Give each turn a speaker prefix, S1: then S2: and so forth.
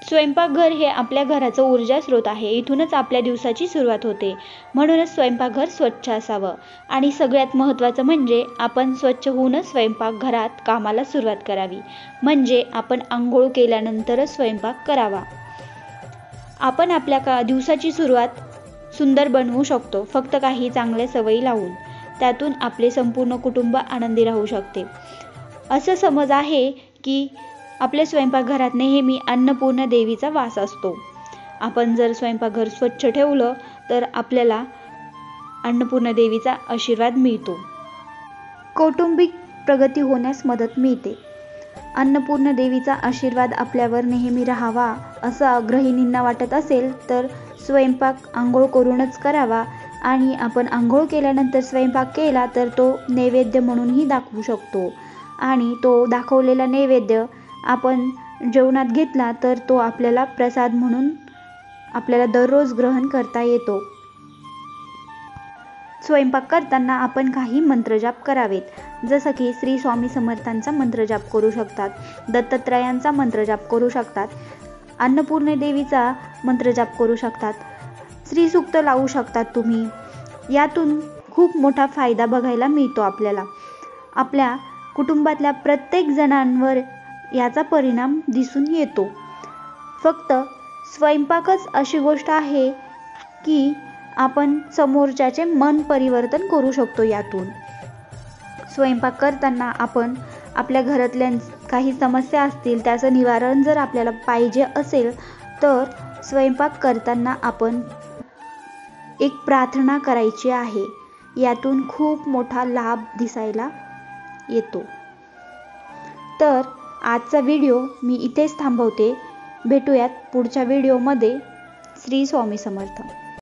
S1: स्वयंपाकघर हे आपल्या घराचं ऊर्जा स्रोत आहे. इथूनच आपल्या दिवसाची सुरुवात होते. म्हणूनच स्वयंपाकघर स्वच्छ असावं. आणि सगळ्यात महत्त्वाचं म्हणजे आपण स्वच्छ होऊनच स्वयंपाकघरात कामाला सुरुवात करावी. म्हणजे आपण आंघोळ केल्यानंतरच स्वयंपाक करावा. आपण आपल्या दिवसाची सुरुवात सुंदर बनवू शकतो फक्त काही चांगल्या सवयी लावून. त्यातून आपले संपूर्ण कुटुंब आनंदी राहू शकते. असं समज आहे की आपल्या स्वयंपाकघरात नेहमी अन्नपूर्णा देवीचा वास असतो. आपण जर स्वयंपाकघर स्वच्छ ठेवलं तर आपल्याला अन्नपूर्णा देवीचा आशीर्वाद मिळतो. कौटुंबिक प्रगती होण्यास मदत मिळते. अन्नपूर्णा देवीचा आशीर्वाद आपल्यावर नेहमी राहावा असं गृहिणींना वाटत असेल तर स्वयंपाक आंघोळ करूनच करावा. आणि आपण आंघोळ केल्यानंतर स्वयंपाक केला तर तो नैवेद्य म्हणूनही दाखवू शकतो. आणि तो दाखवलेला नैवेद्य आपण जेवणात घेतला तर तो आपल्याला प्रसाद म्हणून आपल्याला दररोज ग्रहण करता येतो. स्वयंपाक करताना आपण काही मंत्रजाप करावेत. जसं की श्री स्वामी समर्थांचा मंत्रजाप करू शकतात, दत्तात्रयांचा मंत्रजाप करू शकतात, अन्नपूर्णा देवीचा मंत्रजाप करू शकतात, श्रीसूक्त लावू शकतात तुम्ही. यातून खूप मोठा फायदा बघायला मिळतो आपल्याला. आपल्या कुटुंबातल्या प्रत्येक जणांवर याचा परिणाम दिसून येतो. फक्त स्वयंपाकच अशी गोष्ट आहे की आपण समोरच्याचे मन परिवर्तन करू शकतो. यातून स्वयंपाक करताना आपण आपल्या घरातल्या काही समस्या असतील त्याचं निवारण जर आपल्याला पाहिजे असेल तर स्वयंपाक करताना आपण एक प्रार्थना करायची आहे. यातून खूप मोठा लाभ दिसायला येतो. तर आजचा व्हिडिओ मी इथेच थांबवते. भेटूयात पुढच्या व्हिडिओमध्ये. श्री स्वामी समर्थ.